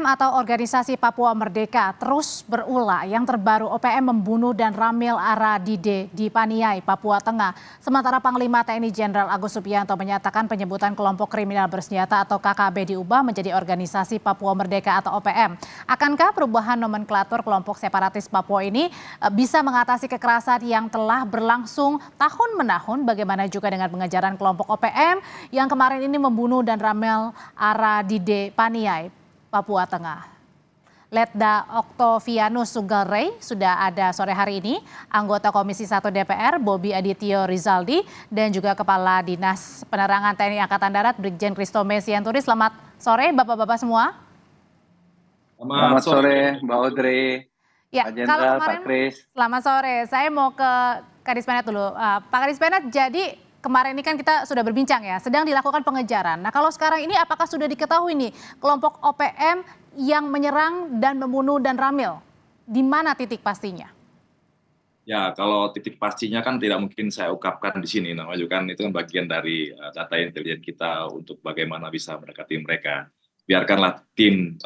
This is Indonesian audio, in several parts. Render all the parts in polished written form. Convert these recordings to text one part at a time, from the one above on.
Atau organisasi Papua Merdeka terus berulah. Yang terbaru OPM membunuh dan Ramil Aradide di Paniai, Papua Tengah. Sementara Panglima TNI Jenderal Agus Subianto menyatakan penyebutan kelompok kriminal bersenjata atau KKB diubah menjadi organisasi Papua Merdeka atau OPM. Akankah perubahan nomenklatur kelompok separatis Papua ini bisa mengatasi kekerasan yang telah berlangsung tahun-menahun? Bagaimana juga dengan pengejaran kelompok OPM yang kemarin ini membunuh dan Ramil Aradide Paniai, Papua Tengah. Letda Oktavianus Sunggalrey sudah ada sore hari ini, anggota Komisi 1 DPR Bobi Adityo Rizaldi, dan juga Kepala Dinas Penerangan TNI Angkatan Darat Brigjen Kristome Sianturi. Selamat sore Bapak-Bapak semua. Selamat sore Mbak Audrey, Ya, Pak kalau Jenderal, kemarin, Pak Kris. selamat sore. Saya mau ke Kadis Penat dulu. Pak Kadis Penat, jadi kemarin ini kan kita sudah berbincang ya, sedang dilakukan pengejaran. Nah kalau sekarang ini apakah sudah diketahui nih kelompok OPM yang menyerang dan membunuh dan Ramil? Di mana titik pastinya? Ya, kalau titik pastinya kan tidak mungkin saya ungkapkan di sini. Namanya juga kan itu kan bagian dari data intelijen kita untuk bagaimana bisa mendekati mereka. Biarkanlah tim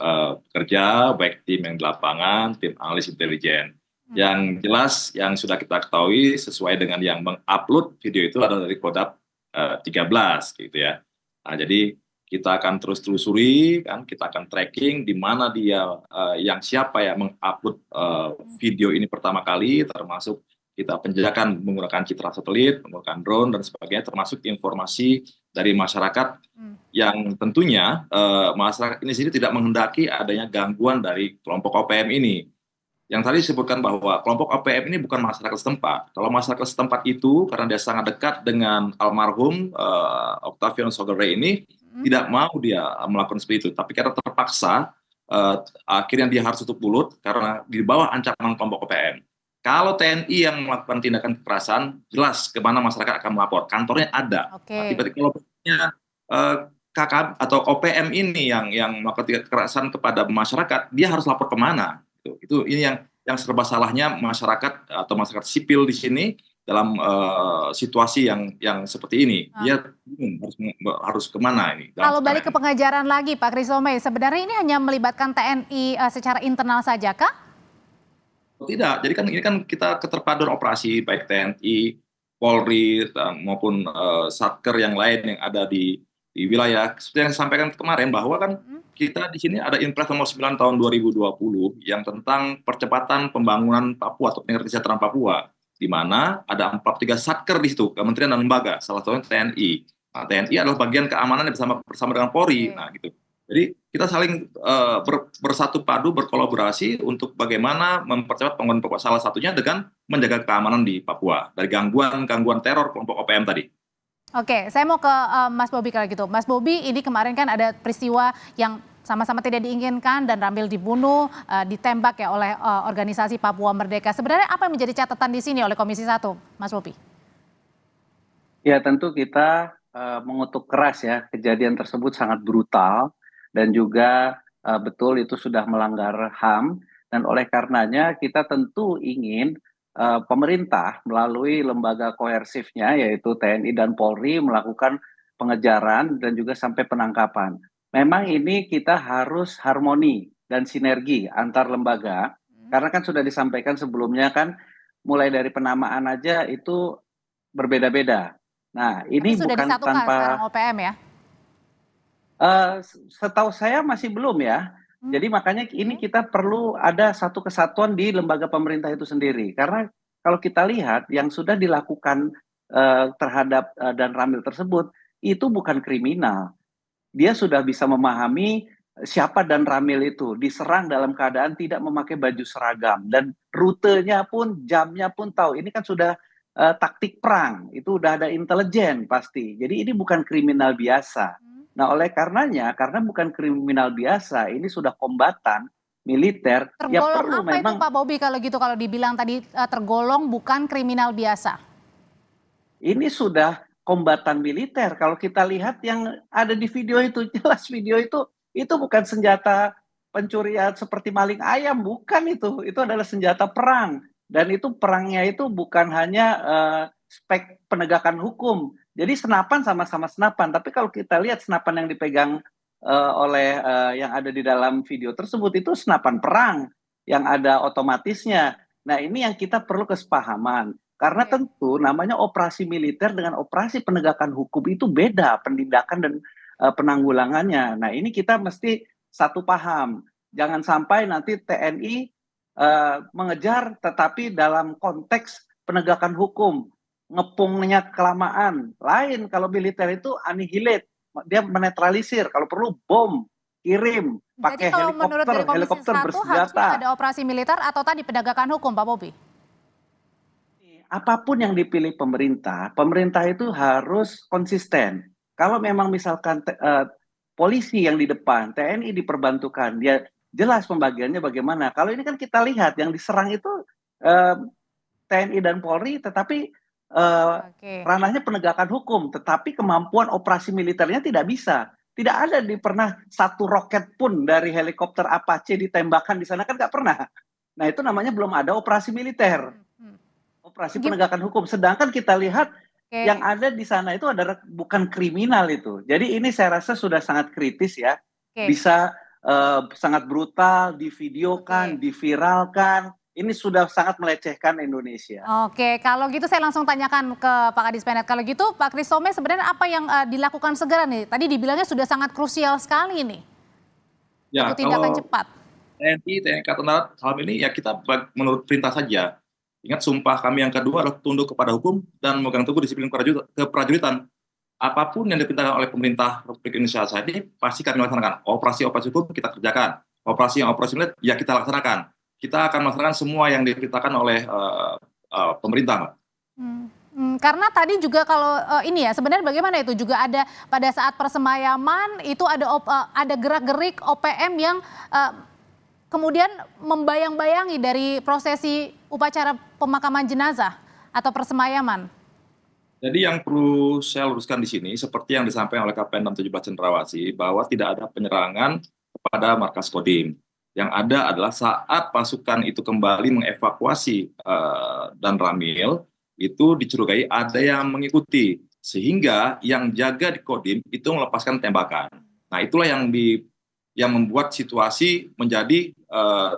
bekerja, baik tim yang di lapangan, tim analis intelijen. Yang jelas yang sudah kita ketahui sesuai dengan yang mengupload video itu adalah dari Kodam 13 gitu ya. Nah, jadi kita akan terus telusuri, kan kita akan tracking di mana dia yang siapa yang mengupload video ini pertama kali, termasuk kita penjajakan menggunakan citra satelit, menggunakan drone dan sebagainya, termasuk informasi dari masyarakat yang tentunya masyarakat ini sendiri tidak menghendaki adanya gangguan dari kelompok OPM ini. Yang tadi disebutkan bahwa kelompok OPM ini bukan masyarakat setempat. Kalau masyarakat setempat itu karena dia sangat dekat dengan almarhum Oktavianus Sunggalrey ini, tidak mau dia melakukan seperti itu. Tapi karena terpaksa, akhirnya dia harus tutup mulut karena di bawah ancaman kelompok OPM. Kalau TNI yang melakukan tindakan kekerasan, jelas kemana masyarakat akan melapor. Kantornya ada. Oke. Tapi kelompoknya KKB atau OPM ini yang melakukan kekerasan kepada masyarakat, dia harus lapor kemana? Itu ini yang serba salahnya masyarakat atau masyarakat sipil di sini dalam situasi yang seperti ini. Dia harus kemana ini? Kalau balik ke pengejaran lagi Pak Kristome, sebenarnya ini hanya melibatkan TNI secara internal saja kah? Tidak, jadi kan ini kan kita keterpaduan operasi baik TNI, Polri maupun Satker yang lain yang ada di wilayah. Seperti yang saya sampaikan kemarin bahwa kan kita di sini ada Impres nomor 9 tahun 2020 yang tentang percepatan pembangunan Papua atau peningkatan kesejahteraan Papua, di mana ada 43 Satker di situ, kementerian dan lembaga, salah satunya TNI. Nah, TNI adalah bagian keamanan yang bersama dengan Polri. Nah, gitu. Jadi kita saling bersatu padu, berkolaborasi untuk bagaimana mempercepat pembangunan Papua. Salah satunya dengan menjaga keamanan di Papua dari gangguan teror kelompok OPM tadi. Oke, saya mau ke Mas Bobi kalau gitu. Mas Bobi, ini kemarin kan ada peristiwa yang sama-sama tidak diinginkan dan Ramil dibunuh, ditembak ya oleh organisasi Papua Merdeka. Sebenarnya apa yang menjadi catatan di sini oleh Komisi 1, Mas Bobi? Ya tentu kita mengutuk keras ya, kejadian tersebut sangat brutal dan juga betul itu sudah melanggar HAM, dan oleh karenanya kita tentu ingin pemerintah melalui lembaga koersifnya yaitu TNI dan Polri melakukan pengejaran dan juga sampai penangkapan. Memang ini kita harus harmoni dan sinergi antar lembaga, karena kan sudah disampaikan sebelumnya kan mulai dari penamaan aja itu berbeda-beda. Nah ini Tapi sudah bukan disatukan sekarang tanpa OPM ya? setahu saya masih belum ya. Jadi makanya ini kita perlu ada satu kesatuan di lembaga pemerintah itu sendiri. Karena kalau kita lihat yang sudah dilakukan terhadap dan Ramil tersebut itu bukan kriminal. Dia sudah bisa memahami siapa dan Ramil itu diserang dalam keadaan tidak memakai baju seragam dan rutenya pun jamnya pun tahu. Ini kan sudah taktik perang, itu udah ada intelijen pasti. Jadi ini bukan kriminal biasa. Nah, oleh karenanya, karena bukan kriminal biasa, ini sudah kombatan militer, ya Tergolong perlu apa itu memang Pak Bobi kalau gitu, kalau dibilang tadi tergolong bukan kriminal biasa? ini sudah kombatan militer. Kalau kita lihat yang ada di video itu, jelas video itu bukan senjata pencurian seperti maling ayam, bukan itu. Itu adalah senjata perang. Dan itu perangnya itu bukan hanya spek penegakan hukum. Jadi senapan sama-sama senapan, tapi kalau kita lihat senapan yang dipegang oleh yang ada di dalam video tersebut itu senapan perang yang ada otomatisnya. Nah, ini yang kita perlu kesepahaman. Karena tentu namanya operasi militer dengan operasi penegakan hukum itu beda penindakan dan penanggulangannya. Nah, ini kita mesti satu paham. Jangan sampai nanti TNI mengejar tetapi dalam konteks penegakan hukum, ngepungnya kelamaan. Lain kalau militer itu annihilate, dia menetralisir, kalau perlu bom, kirim, Jadi pakai kalau menurut dari Komisi helikopter 1 harusnya bersenjata. ada operasi militer atau tadi penegakan hukum, Pak Bobi? Apapun yang dipilih pemerintah, pemerintah itu harus konsisten. Kalau memang misalkan polisi yang di depan, TNI diperbantukan, dia jelas pembagiannya bagaimana. Kalau ini kan kita lihat yang diserang itu TNI dan Polri, tetapi ranahnya penegakan hukum, tetapi kemampuan operasi militernya tidak bisa. Tidak ada pernah satu roket pun dari helikopter Apache ditembakkan di sana, kan nggak pernah. Nah, itu namanya belum ada operasi militer. Operasi penegakan hukum. Sedangkan kita lihat yang ada di sana itu adalah bukan kriminal itu. Jadi ini saya rasa sudah sangat kritis ya. Bisa sangat brutal, divideokan, diviralkan. Ini sudah sangat melecehkan Indonesia. Oke, kalau gitu saya langsung tanyakan ke Pak Kadis Penat. Kalau gitu Pak Christome sebenarnya apa yang dilakukan segera nih? Tadi dibilangnya sudah sangat krusial sekali nih. Ya, untuk tindakan cepat. TNI Angkatan Darat hal ini ya kita menurut perintah saja. Ingat sumpah kami yang kedua adalah tunduk kepada hukum dan memegang teguh disiplin keprajuritan. Apapun yang diperintahkan oleh pemerintah Republik Indonesia saat ini pasti kami laksanakan. Operasi-operasi hukum kita kerjakan. Operasi militer ya kita laksanakan. Kita akan melaksanakan semua yang diperintahkan oleh pemerintah, Mbak. Karena tadi juga kalau ini ya sebenarnya bagaimana itu juga ada pada saat persemayaman itu ada gerak-gerik OPM yang kemudian membayang-bayangi dari prosesi upacara pemakaman jenazah atau persemayaman. Jadi yang perlu saya luruskan di sini, seperti yang disampaikan oleh Kapten 617 Cendrawasih, bahwa tidak ada penyerangan kepada markas Kodim. Yang ada adalah saat pasukan itu kembali mengevakuasi dan Ramil, itu dicurigai ada yang mengikuti. Sehingga yang jaga di Kodim itu melepaskan tembakan. Nah itulah yang membuat situasi menjadi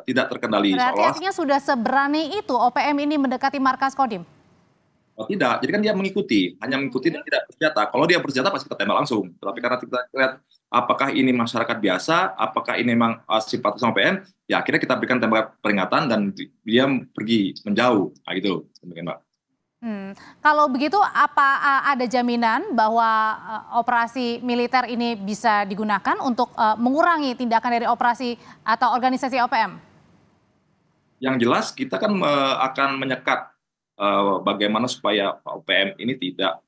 tidak terkendali. Berarti artinya sudah seberani itu OPM ini mendekati markas Kodim? Oh, tidak, jadi kan dia mengikuti, hanya mengikuti dan tidak bersenjata. Kalau dia bersenjata pasti kita tembak langsung. Tapi karena kita lihat apakah ini masyarakat biasa, apakah ini memang simpati sama OPM, ya akhirnya kita berikan tembak peringatan dan dia pergi menjauh. Nah gitu, Mbak. Kalau begitu apa ada jaminan bahwa operasi militer ini bisa digunakan untuk mengurangi tindakan dari operasi atau organisasi OPM? Yang jelas kita kan akan menyekat bagaimana supaya OPM ini tidak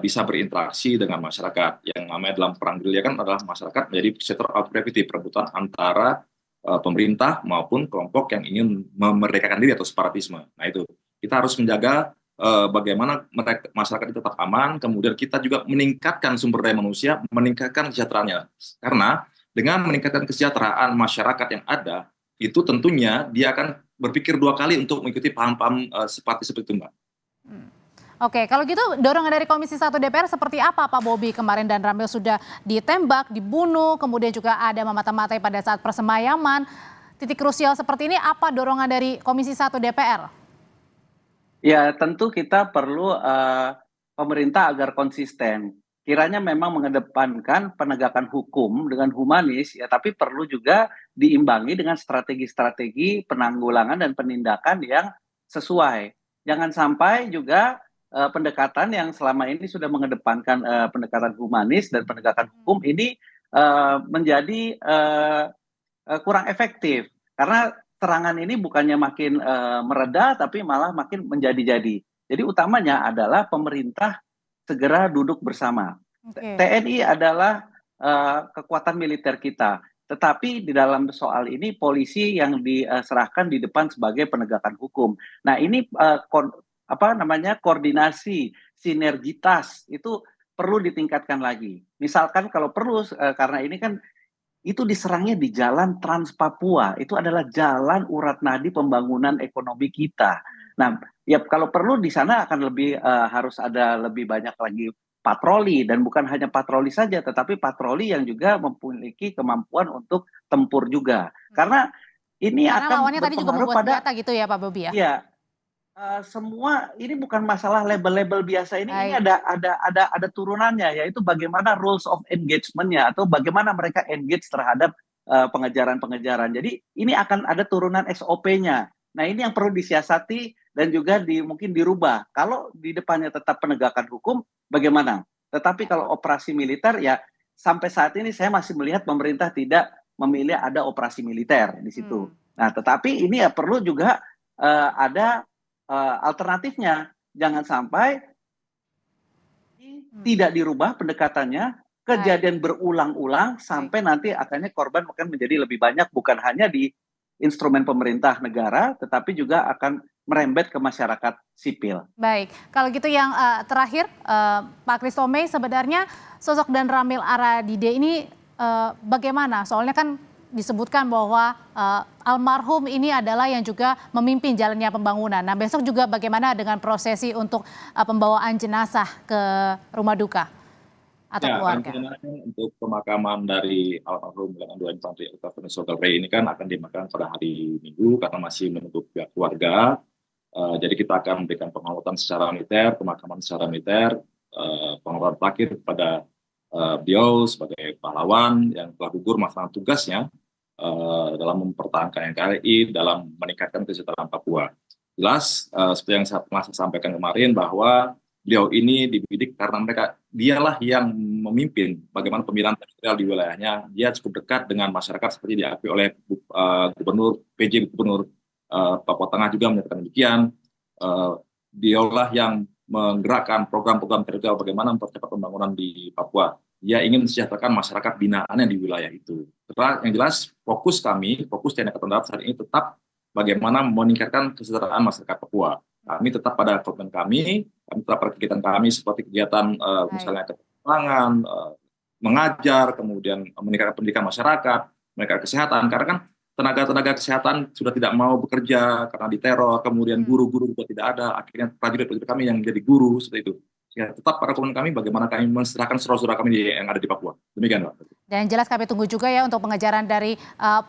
bisa berinteraksi dengan masyarakat. Yang namanya dalam perang gerilya kan adalah masyarakat menjadi sektor authoritative, perebutan antara pemerintah maupun kelompok yang ingin memerdekakan diri atau separatisme. Nah itu kita harus menjaga bagaimana masyarakat itu tetap aman, kemudian kita juga meningkatkan sumber daya manusia, meningkatkan kesejahteraannya. Karena dengan meningkatkan kesejahteraan masyarakat yang ada, itu tentunya dia akan berpikir dua kali untuk mengikuti paham-paham seperti itu, Mbak. Oke, kalau gitu dorongan dari Komisi 1 DPR seperti apa Pak Bobi? Kemarin dan Ramil sudah ditembak, dibunuh, kemudian juga ada memata-matai pada saat persemayaman. Titik krusial seperti ini apa dorongan dari Komisi 1 DPR? Ya tentu kita perlu pemerintah agar konsisten. Kiranya memang mengedepankan penegakan hukum dengan humanis, ya tapi perlu juga diimbangi dengan strategi-strategi penanggulangan dan penindakan yang sesuai. Jangan sampai juga pendekatan yang selama ini sudah mengedepankan pendekatan humanis dan penegakan hukum ini menjadi kurang efektif. Karena serangan ini bukannya makin mereda, tapi malah makin menjadi-jadi. Jadi utamanya adalah pemerintah segera duduk bersama. TNI adalah kekuatan militer kita, tetapi di dalam soal ini polisi yang diserahkan di depan sebagai penegakan hukum. Nah ini koordinasi, sinergitas itu perlu ditingkatkan lagi. Misalkan kalau perlu karena ini kan itu diserangnya di jalan Trans Papua, itu adalah jalan urat nadi pembangunan ekonomi kita. Nah, ya kalau perlu di sana akan lebih harus ada lebih banyak lagi patroli, dan bukan hanya patroli saja, tetapi patroli yang juga memiliki kemampuan untuk tempur juga. Karena ini Karena akan lawannya tadi juga berpengaruh membawa pada, senjata gitu ya Pak Bobi ya? ya, semua ini bukan masalah label-label biasa, ini Baik. ada turunannya, yaitu bagaimana rules of engagement-nya atau bagaimana mereka engage terhadap pengejaran-pengejaran. Jadi ini akan ada turunan SOP-nya. Nah, ini yang perlu disiasati dan juga mungkin dirubah. Kalau di depannya tetap penegakan hukum, bagaimana? Tetapi kalau operasi militer, ya sampai saat ini saya masih melihat pemerintah tidak memilih ada operasi militer di situ. Nah, tetapi ini ya perlu juga ada alternatifnya. Jangan sampai tidak dirubah pendekatannya, kejadian berulang-ulang sampai nanti akhirnya korban akan menjadi lebih banyak, bukan hanya di instrumen pemerintah negara, tetapi juga akan merembet ke masyarakat sipil. Baik, kalau gitu yang terakhir Pak Christomey, sebenarnya sosok dan Ramil Aradide ini bagaimana? Soalnya kan disebutkan bahwa almarhum ini adalah yang juga memimpin jalannya pembangunan. Nah, besok juga bagaimana dengan prosesi untuk pembawaan jenazah ke rumah duka atau keluarga? Rencananya untuk pemakaman dari almarhum Letnan 2 Infantri Octavianus Sogalre ini kan akan dimakamkan pada hari Minggu karena masih menunggu pihak keluarga. Jadi kita akan memberikan penghormatan secara militer, pemakaman secara militer, penghormatan terakhir kepada beliau sebagai pahlawan yang telah gugur melaksanakan tugasnya dalam mempertahankan NKRI, dalam meningkatkan kesejahteraan Papua. Jelas, seperti yang saya pernah sampaikan kemarin, bahwa beliau ini dibidik karena dialah yang memimpin bagaimana pemilihan teritorial di wilayahnya. Dia cukup dekat dengan masyarakat seperti diakui oleh PJ Gubernur Papua Tengah juga menyatakan demikian. Dialah yang menggerakkan program-program teritorial bagaimana mempercepat pembangunan di Papua. Dia ingin mensejahterakan masyarakat binaannya di wilayah itu. Yang jelas fokus TNI Angkatan Darat saat ini tetap bagaimana meningkatkan kesejahteraan masyarakat Papua. Kami tetap pada komitmen kami tetap pada kegiatan kami seperti kegiatan misalnya keterangan, mengajar, kemudian meningkatkan pendidikan masyarakat, meningkatkan kesehatan, karena kan tenaga-tenaga kesehatan sudah tidak mau bekerja karena diteror, kemudian guru-guru juga tidak ada, akhirnya prajurit-prajurit kami yang menjadi guru seperti itu. Ya, tetap pada komitmen kami bagaimana kami menserahkan saudara-saudara kami yang ada di Papua. Demikian, Pak. Dan jelas kami tunggu juga ya untuk pengejaran dari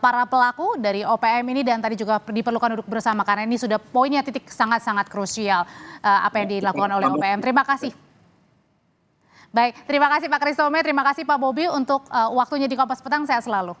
para pelaku dari OPM ini, dan tadi juga diperlukan duduk bersama karena ini sudah poinnya titik sangat-sangat krusial apa yang dilakukan oleh OPM. Terima kasih. Baik, terima kasih Pak Christomey, terima kasih Pak Bobi untuk waktunya di Kompas Petang, sehat selalu.